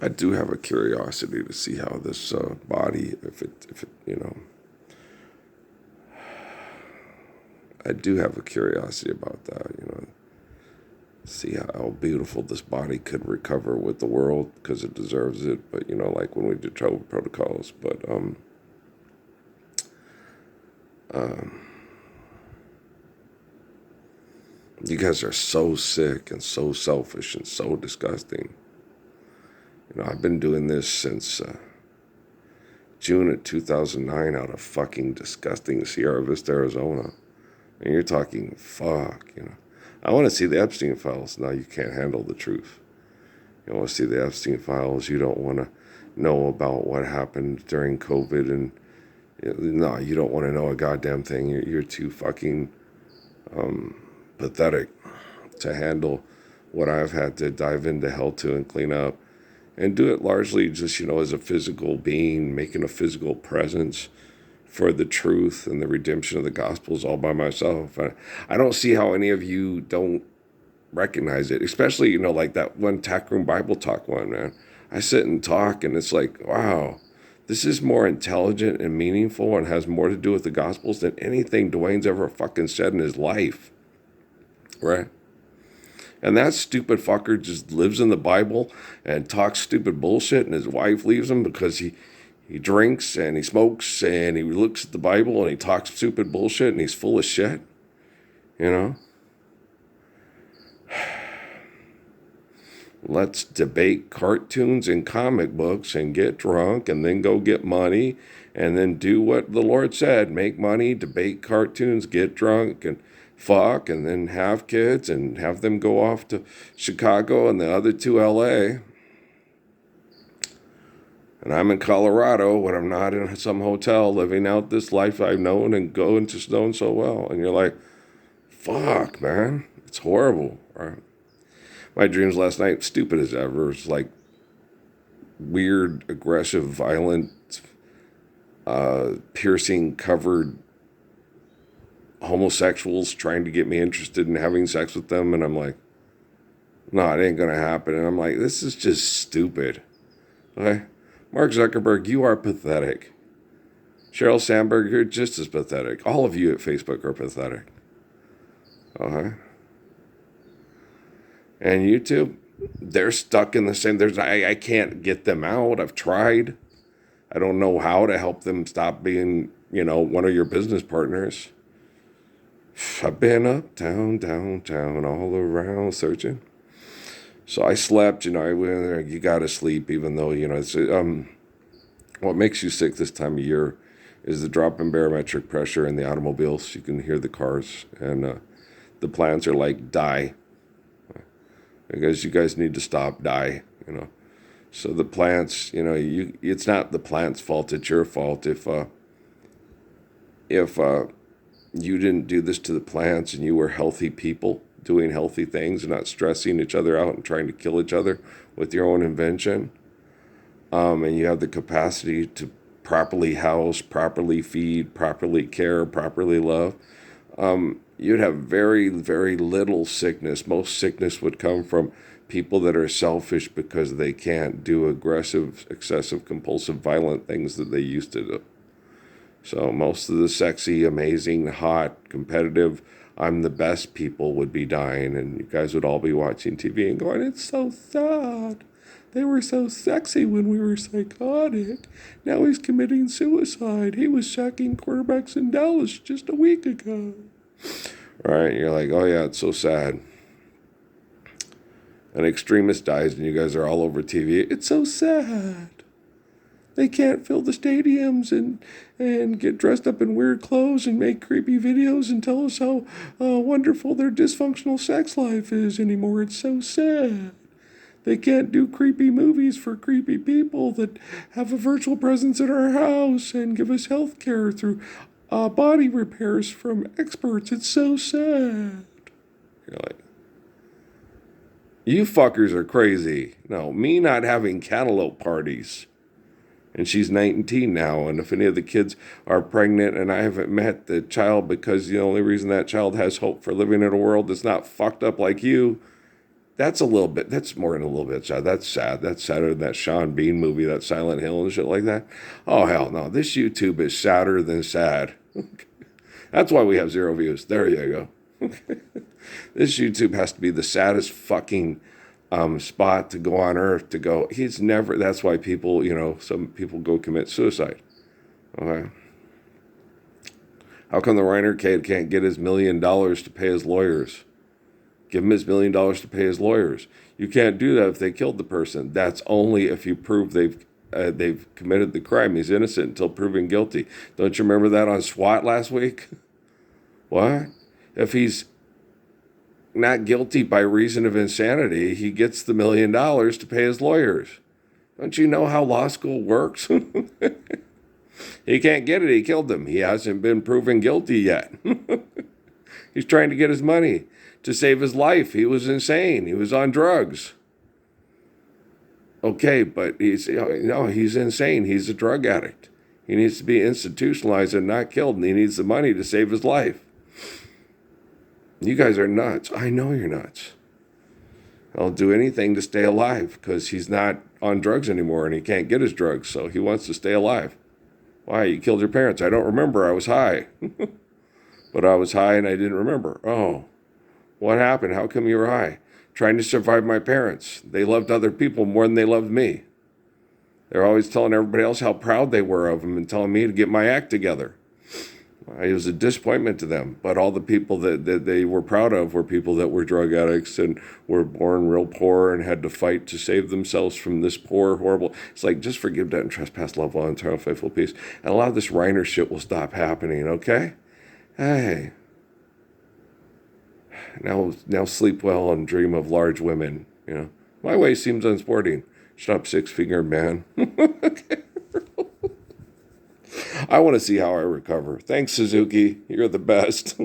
I do have a curiosity to see how this body, if it, I do have a curiosity about that, see how beautiful this body could recover with the world because it deserves it. But, like when we do travel protocols, but, you guys are so sick and so selfish and so disgusting. I've been doing this since June of 2009 out of fucking disgusting Sierra Vista, Arizona. And you're talking, fuck. I want to see the Epstein files. Now you can't handle the truth. You want to see the Epstein files. You don't want to know about what happened during COVID. And no, you don't want to know a goddamn thing. You're too fucking pathetic to handle what I've had to dive into hell to and clean up. And do it largely just, as a physical being, making a physical presence for the truth and the redemption of the Gospels all by myself. I don't see how any of you don't recognize it, especially, like that one Tack Room Bible Talk one, man. I sit and talk, and it's like, wow, this is more intelligent and meaningful and has more to do with the Gospels than anything Dwayne's ever fucking said in his life, right? And that stupid fucker just lives in the Bible and talks stupid bullshit, and his wife leaves him because he drinks and he smokes and he looks at the Bible and he talks stupid bullshit and he's full of shit, Let's debate cartoons and comic books and get drunk and then go get money and then do what the Lord said. Make money, debate cartoons, get drunk, and fuck, and then have kids and have them go off to Chicago and the other to LA. And I'm in Colorado when I'm not in some hotel living out this life I've known and going to known so well. And you're like, fuck, man, it's horrible, right? My dreams last night, stupid as ever, was like weird, aggressive, violent, piercing, covered homosexuals trying to get me interested in having sex with them. And I'm like, no, it ain't going to happen. And I'm like, this is just stupid. Okay? Mark Zuckerberg, you are pathetic. Sheryl Sandberg, you're just as pathetic. All of you at Facebook are pathetic. Okay? And YouTube, they're stuck in the same. I can't get them out. I've tried. I don't know how to help them stop being, one of your business partners. I've been up, down, all around searching. So I slept, I went there. You got to sleep, even though, it's, what makes you sick this time of year is the drop in barometric pressure in the automobiles. You can hear the cars, and the plants are like, die. Because you guys need to stop, die, So the plants, it's not the plant's fault, it's your fault. If you didn't do this to the plants and you were healthy people doing healthy things and not stressing each other out and trying to kill each other with your own invention, and you have the capacity to properly house, properly feed, properly care, properly love, you'd have very, very little sickness. Most sickness would come from people that are selfish because they can't do aggressive, excessive, compulsive, violent things that they used to do. So most of the sexy, amazing, hot, competitive, I'm the best people would be dying, and you guys would all be watching TV and going, it's so sad. They were so sexy when we were psychotic. Now he's committing suicide. He was sacking quarterbacks in Dallas just a week ago. Right? You're like, oh yeah, it's so sad. An extremist dies and you guys are all over TV. It's so sad. They can't fill the stadiums and get dressed up in weird clothes and make creepy videos and tell us how wonderful their dysfunctional sex life is anymore. It's so sad. They can't do creepy movies for creepy people that have a virtual presence in our house and give us health care through body repairs from experts. It's so sad. You're like, you fuckers are crazy. No, me not having cantaloupe parties. And she's 19 now, and if any of the kids are pregnant and I haven't met the child because the only reason that child has hope for living in a world that's not fucked up like you, That's a little bit. That's more than a little bit sad. That's sad. That's sadder than that Sean Bean movie, that Silent Hill and shit like that. Oh hell no! This YouTube is sadder than sad. That's why we have 0 views. There you go. This YouTube has to be the saddest fucking spot to go on earth to go. He's never. That's why people, some people go commit suicide. Okay. How come the Reiner kid can't get his $1 million to pay his lawyers? Give him his $1 million to pay his lawyers. You can't do that if they killed the person. That's only if you prove they've committed the crime. He's innocent until proven guilty. Don't you remember that on SWAT last week? What? If he's not guilty by reason of insanity, he gets the $1 million to pay his lawyers. Don't you know how law school works? He can't get it. He killed them. He hasn't been proven guilty yet. He's trying to get his money to save his life. He was insane. He was on drugs. Okay, but he's insane. He's a drug addict. He needs to be institutionalized and not killed, and he needs the money to save his life. You guys are nuts. I know you're nuts. I'll do anything to stay alive because he's not on drugs anymore and he can't get his drugs, so he wants to stay alive. Why? You killed your parents. I don't remember. I was high. But I was high and I didn't remember. Oh, what happened? How come you were high? Trying to survive my parents. They loved other people more than they loved me. They're always telling everybody else how proud they were of them and telling me to get my act together. It was a disappointment to them. But all the people that they were proud of were people that were drug addicts and were born real poor and had to fight to save themselves from this poor, horrible. It's like, just forgive, debt, and trespass, love, law, and eternal faithful peace. And a lot of this Reiner shit will stop happening, okay? Hey. Now sleep well and dream of large women, My way seems unsporting. Shut up, 6-finger man. I want to see how I recover. Thanks, Suzuki. You're the best.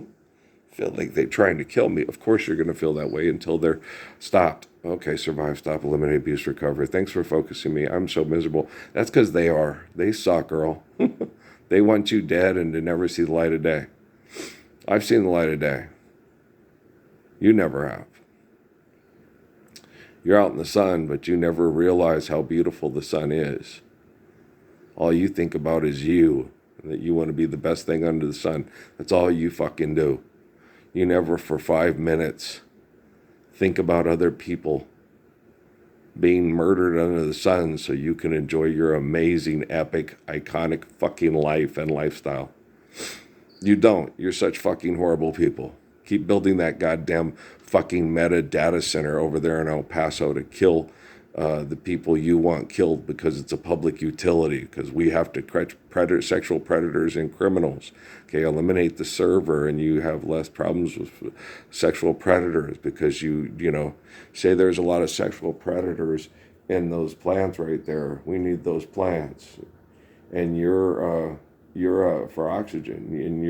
Feel like they're trying to kill me. Of course you're going to feel that way until they're stopped. Okay, survive, stop, eliminate, abuse, recover. Thanks for focusing me. I'm so miserable. That's because they are. They suck, girl. They want you dead and to never see the light of day. I've seen the light of day. You never have. You're out in the sun, but you never realize how beautiful the sun is. All you think about is you, that you want to be the best thing under the sun. That's all you fucking do. You never for 5 minutes think about other people being murdered under the sun so you can enjoy your amazing, epic, iconic fucking life and lifestyle. You don't. You're such fucking horrible people. Keep building that goddamn fucking meta data center over there in El Paso to kill the people you want killed because it's a public utility, because we have to sexual predators and criminals. Okay, eliminate the server and you have less problems with sexual predators because you say there's a lot of sexual predators in those plants right there. We need those plants. And you're for oxygen, and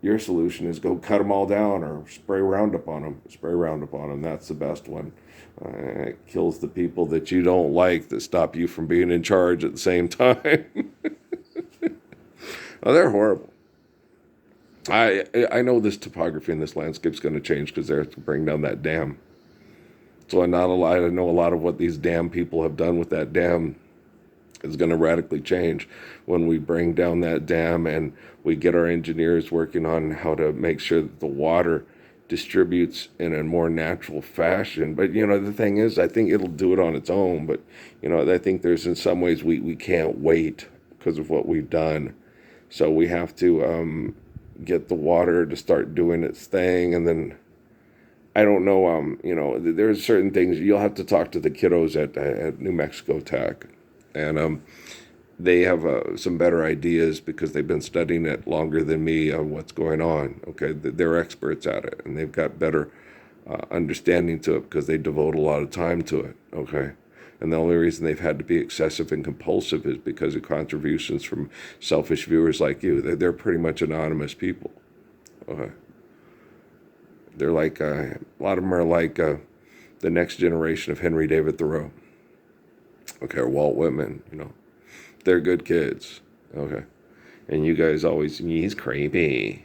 your solution is go cut them all down or spray Roundup on them. Spray Roundup on them. That's the best one. It kills the people that you don't like that stop you from being in charge at the same time. Oh, they're horrible. I know this topography and this landscape's going to change because they have to bring down that dam. So I know a lot of what these dam people have done with that dam is going to radically change when we bring down that dam and we get our engineers working on how to make sure that the water distributes in a more natural fashion. But, the thing is, I think it'll do it on its own. But, I think there's in some ways we can't wait because of what we've done. So we have to get the water to start doing its thing. And then, I don't know, there's certain things you'll have to talk to the kiddos at New Mexico Tech. And they have some better ideas because they've been studying it longer than me on what's going on. Okay, they're experts at it, and they've got better understanding to it because they devote a lot of time to it. Okay, and the only reason they've had to be excessive and compulsive is because of contributions from selfish viewers like you. They're pretty much anonymous people. Okay, they're like a lot of them are like the next generation of Henry David Thoreau. Okay, or Walt Whitman, They're good kids. Okay. And you guys always, he's creepy.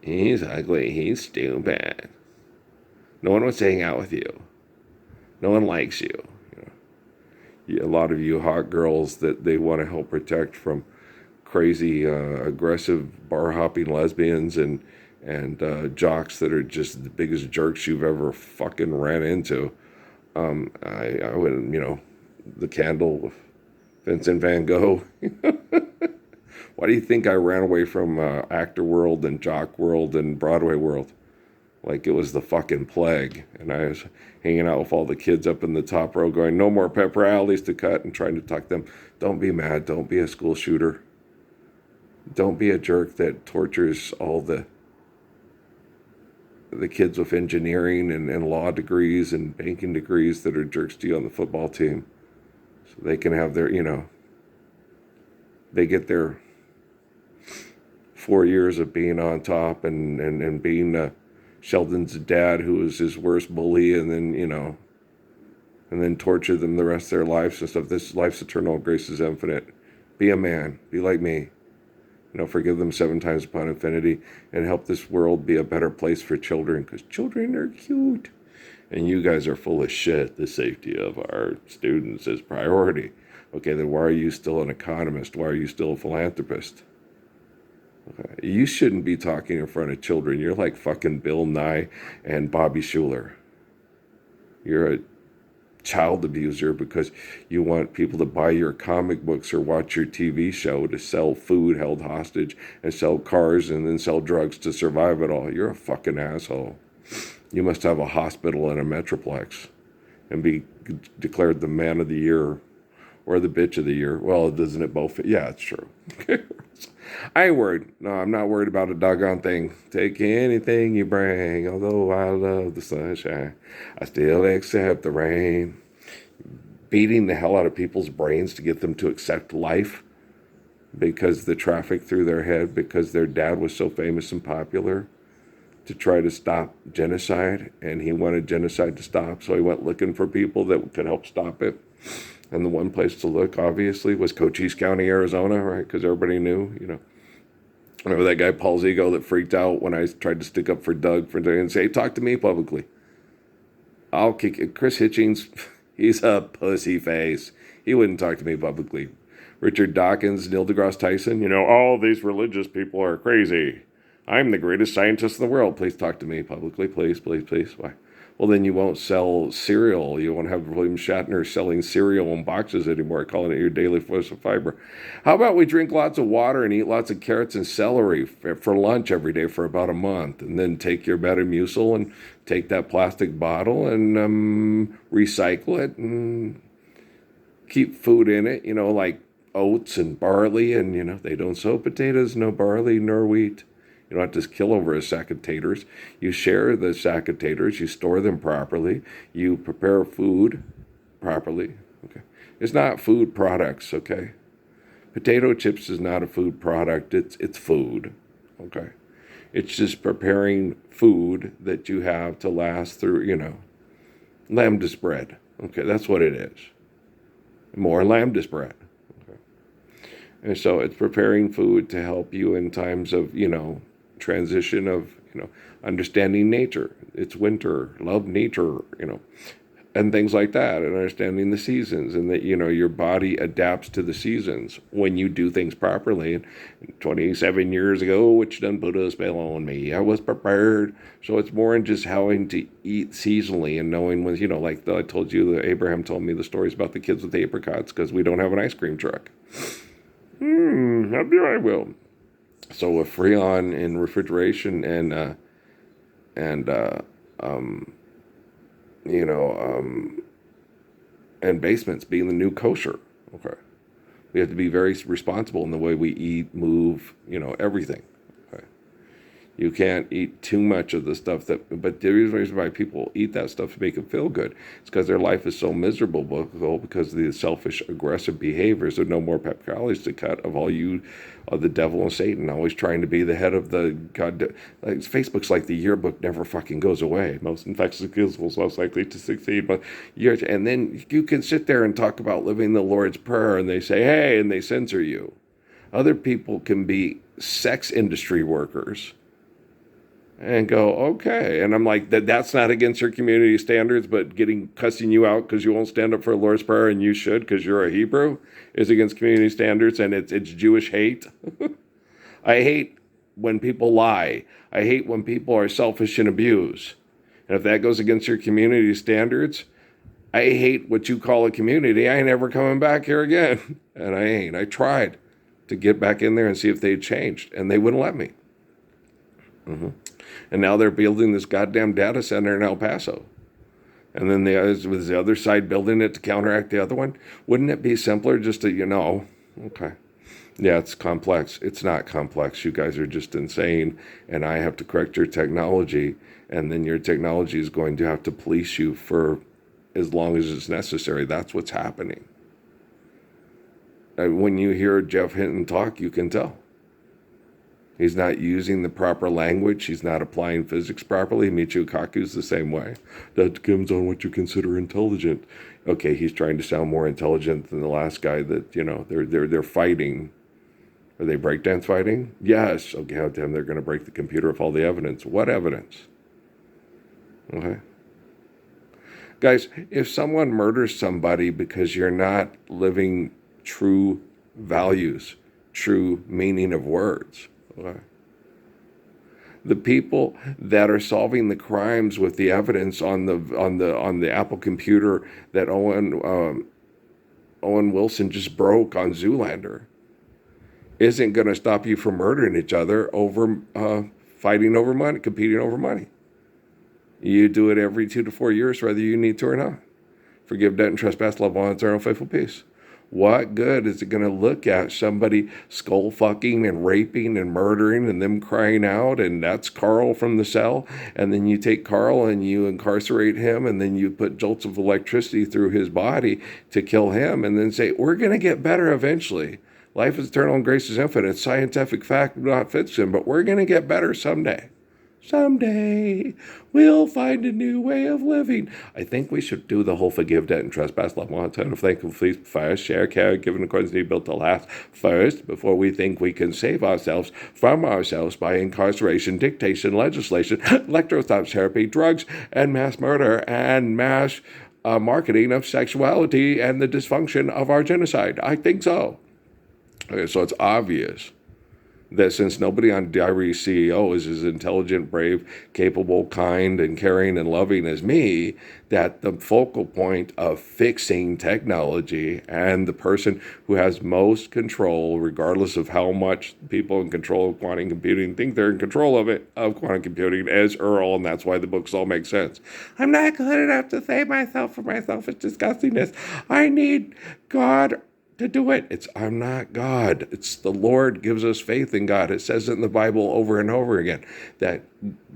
He's ugly. He's stupid. No one wants to hang out with you. No one likes you. A lot of you hot girls that they want to help protect from crazy, aggressive bar hopping lesbians and jocks that are just the biggest jerks you've ever fucking ran into. I went, the candle with Vincent Van Gogh. Why do you think I ran away from actor world and jock world and Broadway world? Like it was the fucking plague. And I was hanging out with all the kids up in the top row going, no more pep rallies to cut, and trying to talk them. Don't be mad. Don't be a school shooter. Don't be a jerk that tortures all the kids with engineering and law degrees and banking degrees that are jerks to you on the football team. So they can have their, they get their 4 years of being on top and being Sheldon's dad, who was his worst bully, and then torture them the rest of their lives and stuff. This life's eternal, grace is infinite. Be a man. Be like me. Forgive them 7 times upon infinity and help this world be a better place for children, because children are cute. And you guys are full of shit. The safety of our students is priority. Okay, then why are you still an economist? Why are you still a philanthropist? Okay. You shouldn't be talking in front of children. You're like fucking Bill Nye and Bobby Schuller. You're a child abuser because you want people to buy your comic books or watch your TV show to sell food held hostage and sell cars and then sell drugs to survive it all. You're a fucking asshole. You must have a hospital and a Metroplex and be declared the man of the year or the bitch of the year. Well, doesn't it both? Yeah, it's true. I ain't worried. No, I'm not worried about a doggone thing. Take anything you bring. Although I love the sunshine, I still accept the rain. Beating the hell out of people's brains to get them to accept life because the traffic through their head, because their dad was so famous and popular, to try to stop genocide. And he wanted genocide to stop, so he went looking for people that could help stop it. And the one place to look, obviously, was Cochise County, Arizona, right? Because everybody knew, Remember that guy, Paul Zigo, that freaked out when I tried to stick up for Doug and say, talk to me publicly. I'll kick it. Chris Hitchens, he's a pussy face. He wouldn't talk to me publicly. Richard Dawkins, Neil deGrasse Tyson, all these religious people are crazy. I'm the greatest scientist in the world. Please talk to me publicly. Please, please, please. Why? Well, then you won't sell cereal. You won't have William Shatner selling cereal in boxes anymore, calling it your daily source of fiber. How about we drink lots of water and eat lots of carrots and celery for lunch every day for about a month, and then take your Metamucil and take that plastic bottle and recycle it and keep food in it, like oats and barley, and, they don't sow potatoes, no barley nor wheat. You don't have to kill over a sack of taters. You share the sack of taters. You store them properly. You prepare food properly. Okay, it's not food products. Okay, potato chips is not a food product. It's food. Okay, it's just preparing food that you have to last through. Lambda bread. Okay, that's what it is. More lambda bread. Okay, and so it's preparing food to help you in times of transition of understanding nature. It's winter, love nature, and things like that, and understanding the seasons, and that your body adapts to the seasons when you do things properly. And 27 years ago, which done put a spell on me, I was prepared. So it's more in just having to eat seasonally and knowing when like I told you, that Abraham told me the stories about the kids with the apricots because we don't have an ice cream truck. Maybe I will. So with Freon and refrigeration and basements being the new kosher, okay, we have to be very responsible in the way we eat, move, everything. Okay, you can't eat too much of the stuff but the reason why people eat that stuff to make them feel good is because their life is so miserable because of the selfish, aggressive behaviors. There's no more pep rallies to cut of the devil and Satan always trying to be the head of the God. Like, Facebook's like the yearbook never fucking goes away. Most infectious individuals most likely to succeed. But and then you can sit there and talk about living the Lord's Prayer, and they say, hey, and they censor you. Other people can be sex industry workers and go, okay. And I'm like, that's not against your community standards, but cussing you out because you won't stand up for the Lord's Prayer and you should because you're a Hebrew is against community standards, and it's Jewish hate. I hate when people lie. I hate when people are selfish and abuse. And if that goes against your community standards, I hate what you call a community. I ain't ever coming back here again. And I ain't. I tried to get back in there and see if they'd changed, and they wouldn't let me. And now they're building this goddamn data center in El Paso. And then with the other side building it to counteract the other one. Wouldn't it be simpler just to, okay. Yeah, it's complex. It's not complex. You guys are just insane, and I have to correct your technology, and then your technology is going to have to police you for as long as it's necessary. That's what's happening. When you hear Jeff Hinton talk, you can tell. He's not using the proper language. He's not applying physics properly. Michio Kaku's the same way. That depends on what you consider intelligent. Okay, he's trying to sound more intelligent than the last guy that, they're fighting. Are they breakdance fighting? Yes. Okay, how damn they're going to break the computer of all the evidence. What evidence? Okay. Guys, if someone murders somebody because you're not living true values, true meaning of words, okay, the people that are solving the crimes with the evidence on the Apple computer that Owen Wilson just broke on Zoolander isn't going to stop you from murdering each other over fighting over money, competing over money. You do it every 2 to 4 years, whether you need to or not. Forgive debt and trespass, love one, eternal faithful peace. What good is it going to look at somebody skull fucking and raping and murdering and them crying out, and that's Carl from the cell, and then you take Carl and you incarcerate him, and then you put jolts of electricity through his body to kill him, and then say, we're going to get better eventually. Life is eternal and grace is infinite. It's scientific fact, not fiction, but we're going to get better someday. Someday we'll find a new way of living. I think we should do the whole forgive debt and trespass, love one, turn of thankful, please, first, share, care, given according to need, built to last first, before we think we can save ourselves from ourselves by incarceration, dictation, legislation, electroshock therapy, drugs, and mass murder, and mass marketing of sexuality and the dysfunction of our genocide. I think so. Okay, so it's obvious that since nobody on Diary CEO is as intelligent, brave, capable, kind, and caring and loving as me, that the focal point of fixing technology and the person who has most control, regardless of how much people in control of quantum computing think they're in control of it, of quantum computing, is Earl, and that's why the books all make sense. I'm not good enough to save myself from my selfish disgustingness. I need God to do it. I'm not God. It's the Lord gives us faith in God. It says it in the Bible over and over again, that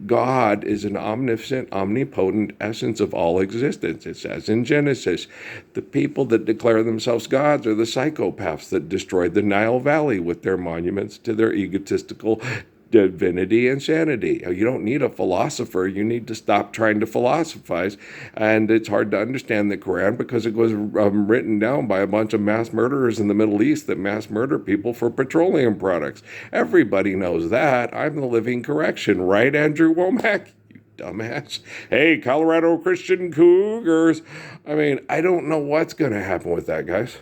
God is an omniscient, omnipotent essence of all existence. It says in Genesis, the people that declare themselves gods are the psychopaths that destroyed the Nile Valley with their monuments to their egotistical divinity and sanity. You don't need a philosopher. You need to stop trying to philosophize. And it's hard to understand the Quran because it was written down by a bunch of mass murderers in the Middle East that mass murder people for petroleum products. Everybody knows that. I'm the living correction, right, Andrew Womack? You dumbass. Hey, Colorado Christian Cougars. I mean, I don't know what's going to happen with that, guys.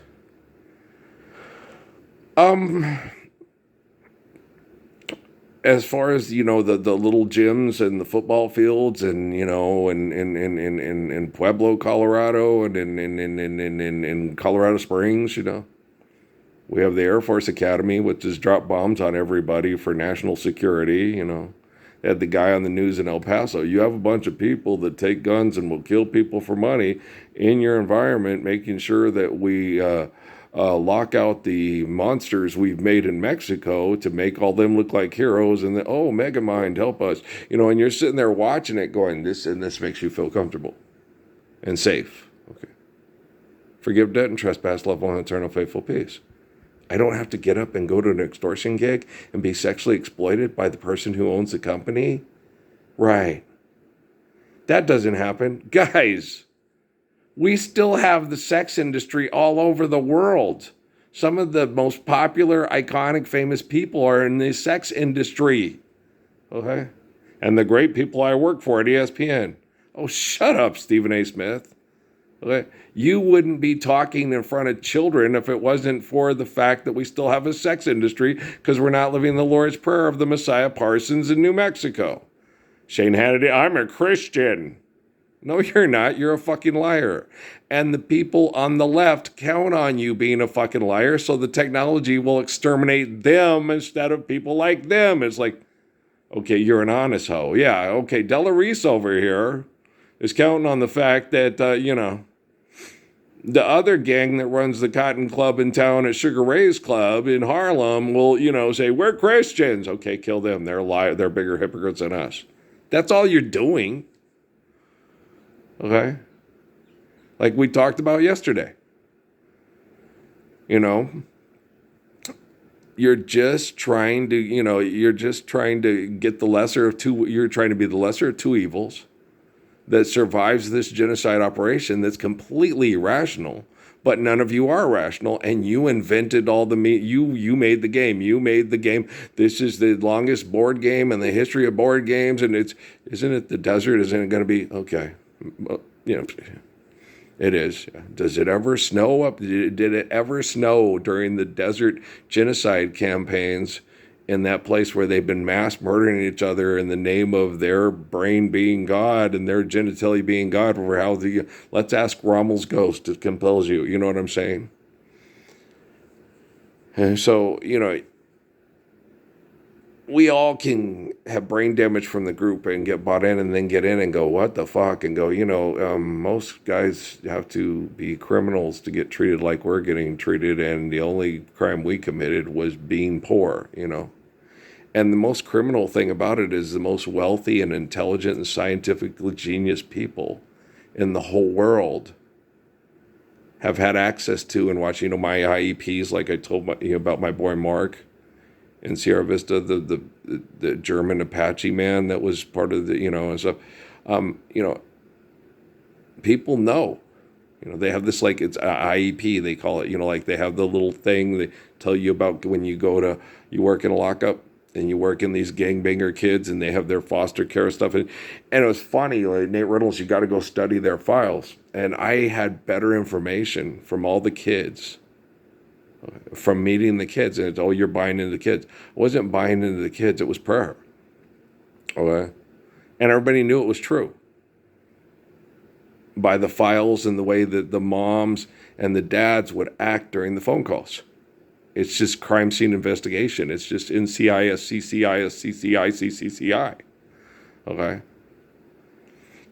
As far as, the little gyms and the football fields and, in Pueblo, Colorado, and in Colorado Springs, we have the Air Force Academy, which has dropped bombs on everybody for national security, They had the guy on the news in El Paso. You have a bunch of people that take guns and will kill people for money in your environment, making sure that we lock out the monsters we've made in Mexico to make all them look like heroes, and Megamind, help us. And you're sitting there watching it going, this makes you feel comfortable and safe. Okay. Forgive debt and trespass, love one, eternal faithful peace. I don't have to get up and go to an extortion gig and be sexually exploited by the person who owns the company. Right. That doesn't happen. Guys, we still have the sex industry all over the world. Some of the most popular, iconic, famous people are in the sex industry. Okay? and the great people I work for at ESPN. Oh, shut up, Stephen A. Smith. Okay? You wouldn't be talking in front of children if it wasn't for the fact that we still have a sex industry because we're not living the Lord's Prayer of the Messiah Parsons in New Mexico. Shane Hannity, I'm a Christian. No, you're not. You're a fucking liar. And the people on the left count on you being a fucking liar, so the technology will exterminate them instead of people like them. It's like, okay, you're an honest hoe. Yeah, okay, Della Reese over here is counting on the fact that, the other gang that runs the Cotton Club in town at Sugar Ray's Club in Harlem will, say, we're Christians. Okay, kill them. They're bigger hypocrites than us. That's all you're doing. Okay? Like we talked about yesterday. You're just trying to get the lesser of two, you're trying to be the lesser of two evils that survives this genocide operation that's completely irrational, but none of you are rational, and you invented all you made the game. You made the game. This is the longest board game in the history of board games, and isn't it the desert? Isn't it going to be, okay, it is. Does it ever snow up? Did it ever snow during the desert genocide campaigns in that place where they've been mass murdering each other in the name of their brain being God and their genitalia being God? For how let's ask Rommel's ghost. It compels you. You know what I'm saying? And so, we all can have brain damage from the group and get bought in and then get in and go, what the fuck? And go, most guys have to be criminals to get treated like we're getting treated. And the only crime we committed was being poor, And the most criminal thing about it is the most wealthy and intelligent and scientifically genius people in the whole world have had access to and watch, my IEPs, like I told about my boy Mark in Sierra Vista, the German Apache man that was part of the, and stuff. People know. They have this, like, it's IEP, they call it, like they have the little thing they tell you about when you work in a lockup and you work in these gangbanger kids and they have their foster care stuff. And it was funny, like Nate Reynolds, you got to go study their files. And I had better information from all the kids, from meeting the kids. And it's, oh, you're buying into the kids. I wasn't buying into the kids, it was prayer. Okay? And everybody knew it was true by the files and the way that the moms and the dads would act during the phone calls. It's just crime scene investigation. It's just NCIS, CCIS, CCI, CCCI. Okay?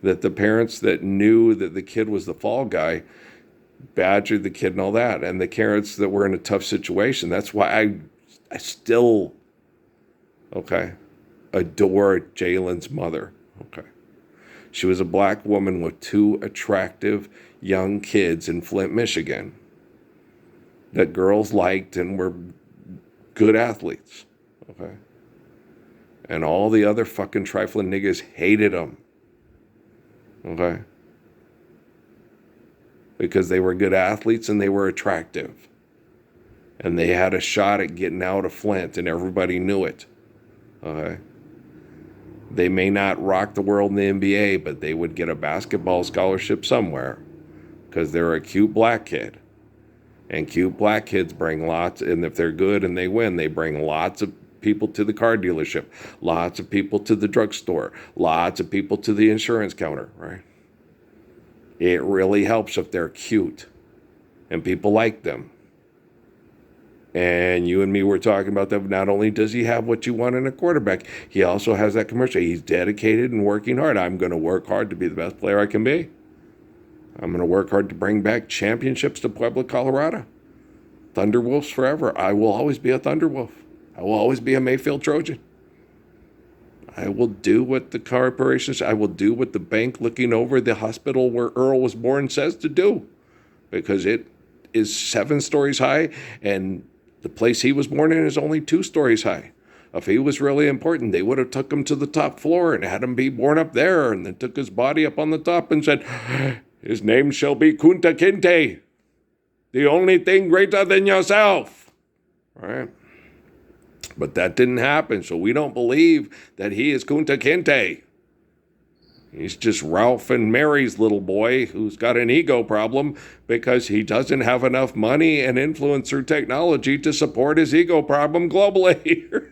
That the parents that knew that the kid was the fall guy badgered the kid and all that. And the parents that were in a tough situation. That's why I still, adore Jalen's mother. Okay? She was a black woman with two attractive young kids in Flint, Michigan, that girls liked and were good athletes. Okay? And all the other fucking trifling niggas hated them. Okay? Because they were good athletes and they were attractive. And they had a shot at getting out of Flint, and everybody knew it. Okay? They may not rock the world in the NBA, but they would get a basketball scholarship somewhere because they're a cute black kid. And cute black kids bring lots, and if they're good and they win, they bring lots of people to the car dealership, lots of people to the drugstore, lots of people to the insurance counter, right? It really helps if they're cute and people like them. And you and me were talking about that. Not only does he have what you want in a quarterback, he also has that commercial. He's dedicated and working hard. I'm going to work hard to be the best player I can be. I'm going to work hard to bring back championships to Puebla, Colorado. Thunderwolves forever. I will always be a Thunderwolf. I will always be a Mayfield Trojan. I will do what the corporations, I will do what the bank looking over the hospital where Earl was born says to do. Because it is 7 stories high, and the place he was born in is only 2 stories high. If he was really important, they would have took him to the top floor and had him be born up there, and then took his body up on the top and said, his name shall be Kunta Kinte, the only thing greater than yourself. All right? But that didn't happen, so we don't believe that he is Kunta Kinte. He's just Ralph and Mary's little boy who's got an ego problem because he doesn't have enough money and influence through technology to support his ego problem globally.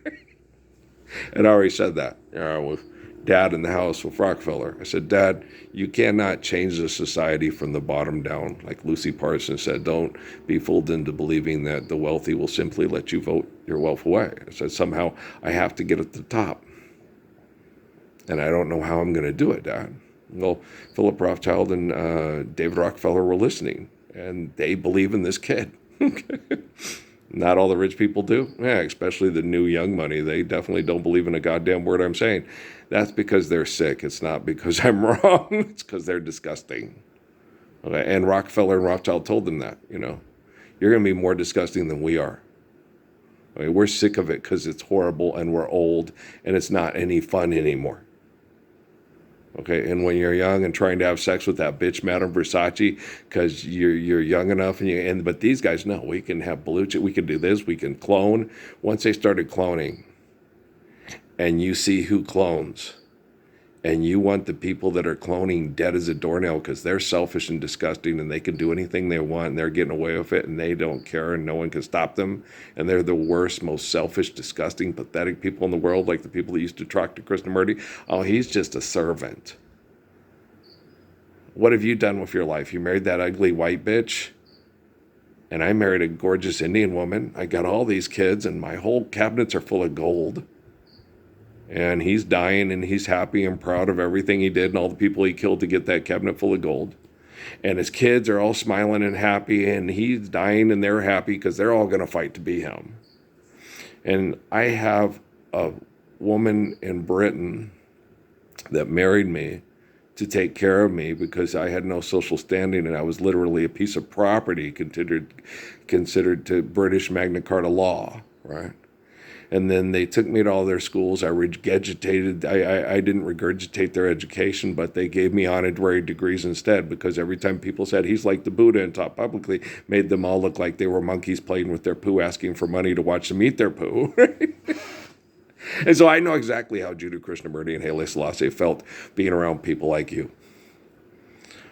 And I already said that with Dad in the house with Rockefeller. I said, Dad, you cannot change the society from the bottom down. Like Lucy Parsons said, don't be fooled into believing that the wealthy will simply let you vote your wealth away. I said, somehow I have to get at the top. And I don't know how I'm going to do it, Dad. Well, Philip Rothschild and David Rockefeller were listening, and they believe in this kid. Not all the rich people do. Yeah, especially the new young money. They definitely don't believe in a goddamn word I'm saying. That's because they're sick. It's not because I'm wrong. It's because they're disgusting. Okay? And Rockefeller and Rothschild told them that, You're going to be more disgusting than we are. Okay? We're sick of it because it's horrible and we're old and it's not any fun anymore. Okay, and when you're young and trying to have sex with that bitch, Madame Versace, because you're young enough, but these guys know we can have Belucci, we can do this, we can clone. Once they started cloning, and you see who clones, and you want the people that are cloning dead as a doornail because they're selfish and disgusting, and they can do anything they want, and they're getting away with it, and they don't care, and no one can stop them, and they're the worst, most selfish, disgusting, pathetic people in the world, like the people that used to talk to Krishnamurti. Oh, he's just a servant. What have you done with your life? You married that ugly white bitch, and I married a gorgeous Indian woman. I got all these kids, and my whole cabinets are full of gold. And he's dying, and he's happy and proud of everything he did and all the people he killed to get that cabinet full of gold. And his kids are all smiling and happy, and he's dying, and they're happy because they're all going to fight to be him. And I have a woman in Britain that married me to take care of me because I had no social standing, and I was literally a piece of property considered to British Magna Carta law, right? And then they took me to all their schools. I regurgitated. I didn't regurgitate their education, but they gave me honorary degrees instead because every time people said he's like the Buddha and taught publicly, made them all look like they were monkeys playing with their poo, asking for money to watch them eat their poo. And so I know exactly how Jiddu Krishnamurti and Haile Selassie felt being around people like you.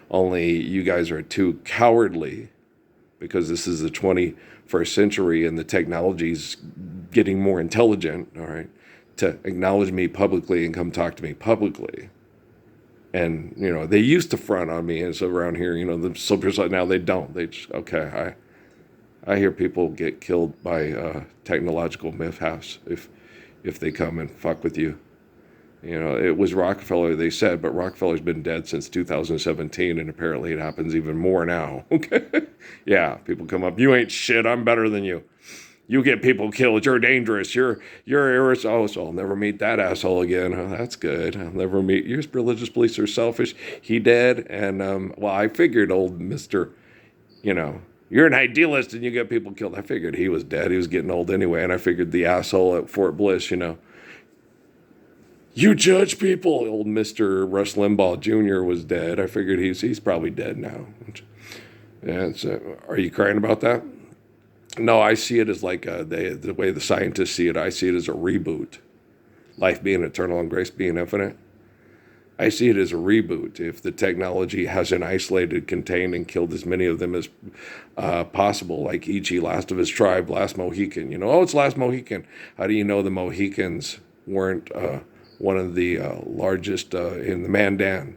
Only you guys are too cowardly because this is the 21st century and the technology's getting more intelligent, all right, to acknowledge me publicly and come talk to me publicly. And, they used to front on me as around here, the slippers, now they don't. They just, okay, I hear people get killed by technological mishaps if they come and fuck with you. It was Rockefeller, they said, but Rockefeller's been dead since 2017, and apparently it happens even more now. Okay? Yeah, people come up, you ain't shit, I'm better than you. You get people killed, you're dangerous, you're irresponsible. Oh, so I'll never meet that asshole again. Oh, that's good. I'll never meet, your religious beliefs are selfish. He dead, and, I figured old Mr., you're an idealist and you get people killed. I figured he was dead. He was getting old anyway. And I figured the asshole at Fort Bliss, you judge people. Old Mr. Rush Limbaugh Jr. was dead. I figured he's probably dead now. And so, are you crying about that? No, I see it as like the way the scientists see it. I see it as a reboot. Life being eternal and grace being infinite. I see it as a reboot. If the technology hasn't isolated, contained, and killed as many of them as possible, like Ichi, last of his tribe, last Mohican. It's last Mohican. How do you know the Mohicans weren't one of the largest in the Mandan?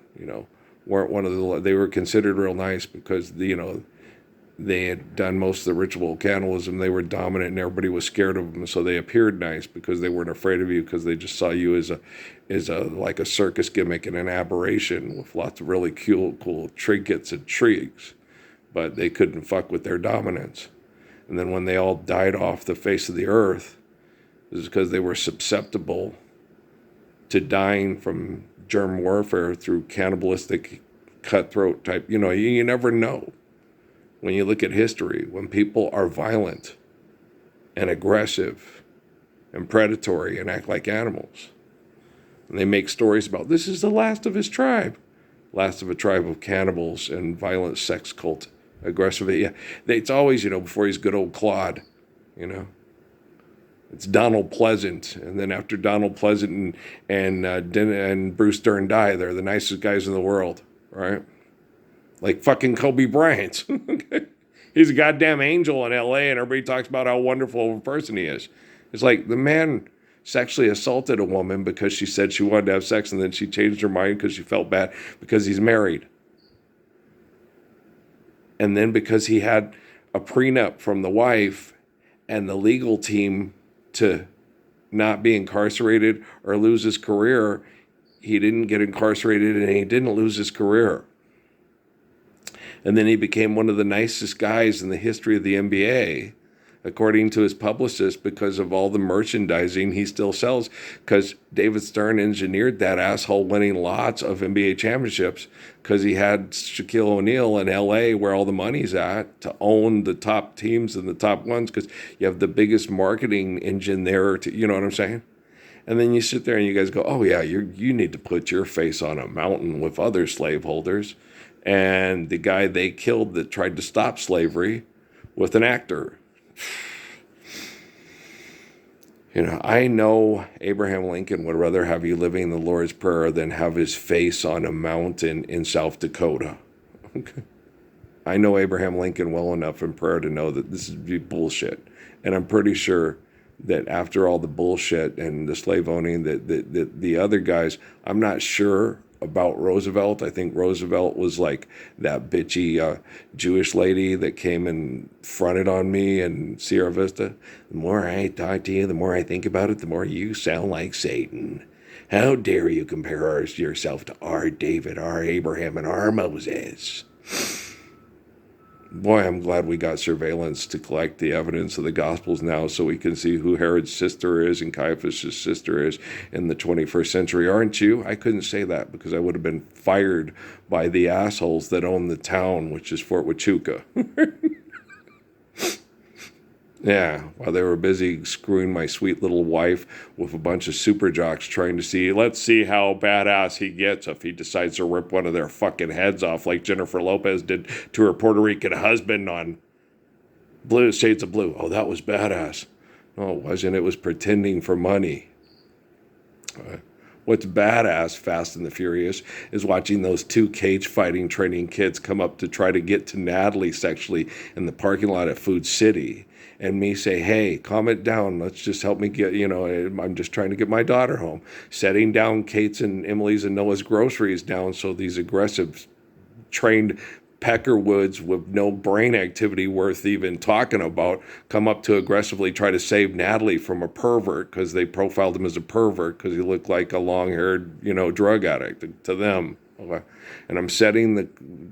Weren't one of the. They were considered real nice because they had done most of the ritual cannibalism. They were dominant, and everybody was scared of them. So they appeared nice because they weren't afraid of you because they just saw you as a like a circus gimmick and an aberration with lots of really cool trinkets and tricks. But they couldn't fuck with their dominance. And then when they all died off the face of the earth, it was because they were susceptible to dying from germ warfare through cannibalistic, cutthroat type. You never know. When you look at history, when people are violent and aggressive and predatory and act like animals, and they make stories about this is the last of his tribe, last of a tribe of cannibals and violent sex cult, aggressive. Yeah, it's always, before he's good old Claude, It's Donald Pleasant, and then after Donald Pleasant and Bruce Dern die, they're the nicest guys in the world, right? Like fucking Kobe Bryant. He's a goddamn angel in L.A., and everybody talks about how wonderful of a person he is. It's like the man sexually assaulted a woman because she said she wanted to have sex, and then she changed her mind because she felt bad because he's married. And then because he had a prenup from the wife and the legal team to not be incarcerated or lose his career, he didn't get incarcerated and he didn't lose his career. And then he became one of the nicest guys in the history of the NBA, according to his publicist, because of all the merchandising he still sells. Because David Stern engineered that asshole winning lots of NBA championships because he had Shaquille O'Neal in LA, where all the money's at, to own the top teams and the top ones, because you have the biggest marketing engine there. You know what I'm saying? And then you sit there and you guys go, oh yeah, you need to put your face on a mountain with other slaveholders. And the guy they killed that tried to stop slavery with an actor. You know, I know Abraham Lincoln would rather have you living the Lord's Prayer than have his face on a mountain in South Dakota. Okay. I know Abraham Lincoln well enough in prayer to know that this is bullshit. And I'm pretty sure that after all the bullshit and the slave owning, that the other guys, I'm not sure about Roosevelt. I think Roosevelt was like that bitchy Jewish lady that came and fronted on me in Sierra Vista. The more I talk to you, the more I think about it, the more you sound like Satan. How dare you compare yourself to our David, our Abraham, and our Moses? Boy, I'm glad we got surveillance to collect the evidence of the Gospels now so we can see who Herod's sister is and Caiaphas' sister is in the 21st century. Aren't you? I couldn't say that because I would have been fired by the assholes that own the town, which is Fort Huachuca. Yeah, while they were busy screwing my sweet little wife with a bunch of super jocks trying to see, let's see how badass he gets if he decides to rip one of their fucking heads off like Jennifer Lopez did to her Puerto Rican husband on Blue Shades of Blue. Oh, that was badass. No, it wasn't. It was pretending for money. What's badass, Fast and the Furious, is watching those two cage fighting training kids come up to try to get to Natalie sexually in the parking lot at Food City. And me say, hey, calm it down. Let's just help me get, I'm just trying to get my daughter home. Setting down Kate's and Emily's and Noah's groceries down so these aggressive, trained Peckerwoods with no brain activity worth even talking about come up to aggressively try to save Natalie from a pervert because they profiled him as a pervert because he looked like a long-haired, drug addict to them. Okay. And I'm setting the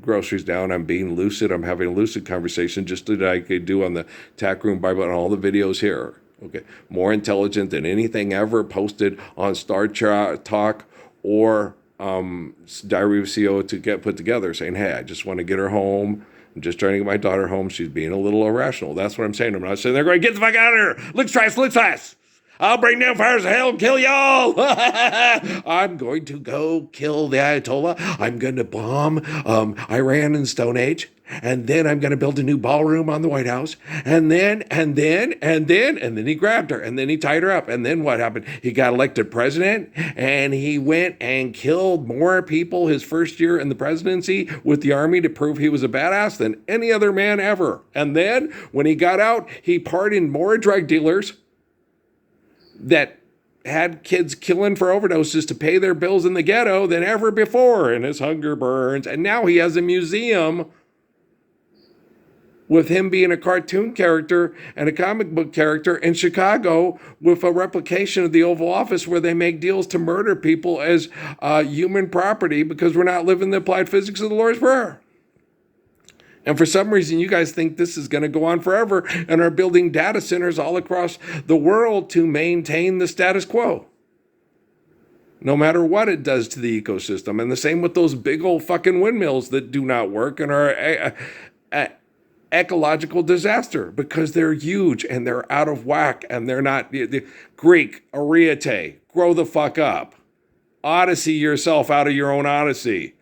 groceries down. I'm being lucid. I'm having a lucid conversation just that I could do on the Tack Room Bible and all the videos here. Okay. More intelligent than anything ever posted on Star Talk or Diary of a CEO to get put together, saying, hey, I just want to get her home. I'm just trying to get my daughter home. She's being a little irrational. That's what I'm saying. I'm not saying they're going to get the fuck out of here. Look fast. I'll bring down fires of hell and kill y'all. I'm going to go kill the Ayatollah. I'm going to bomb Iran in Stone Age. And then I'm going to build a new ballroom on the White House. And then he grabbed her. And then he tied her up. And then what happened? He got elected president. And he went and killed more people his first year in the presidency with the army to prove he was a badass than any other man ever. And then when he got out, he pardoned more drug dealers that had kids killing for overdoses to pay their bills in the ghetto than ever before, and his hunger burns. And now he has a museum with him being a cartoon character and a comic book character in Chicago with a replication of the Oval Office where they make deals to murder people as human property because we're not living the applied physics of the Lord's Prayer. And for some reason, you guys think this is going to go on forever and are building data centers all across the world to maintain the status quo, no matter what it does to the ecosystem. And the same with those big old fucking windmills that do not work and are a ecological disaster because they're huge and they're out of whack and they're not the Greek, ariete, grow the fuck up. Odyssey yourself out of your own odyssey.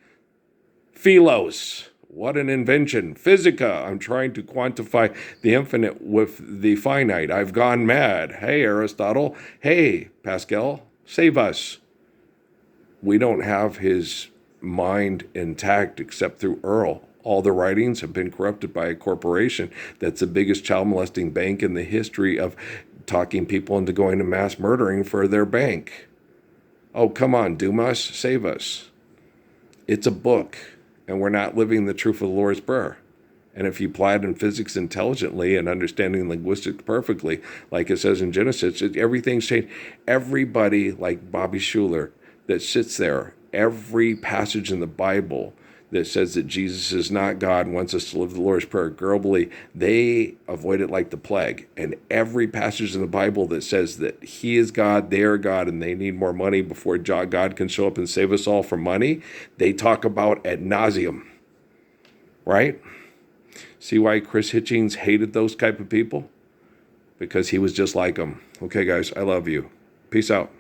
Philos. What an invention. Physica. I'm trying to quantify the infinite with the finite. I've gone mad. Hey, Aristotle. Hey, Pascal. Save us. We don't have his mind intact except through Earl. All the writings have been corrupted by a corporation that's the biggest child molesting bank in the history of talking people into going to mass murdering for their bank. Oh, come on, Dumas, save us. It's a book, and we're not living the truth of the Lord's Prayer. And if you apply it in physics intelligently and understanding linguistics perfectly, like it says in Genesis, everything's changed. Everybody, like Bobby Schuller, that sits there, every passage in the Bible that says that Jesus is not God, wants us to live the Lord's Prayer globally, they avoid it like the plague. And every passage in the Bible that says that he is God, they are God, and they need more money before God can show up and save us all from money, they talk about ad nauseum, right? See why Chris Hitchens hated those type of people? Because he was just like them. Okay, guys, I love you. Peace out.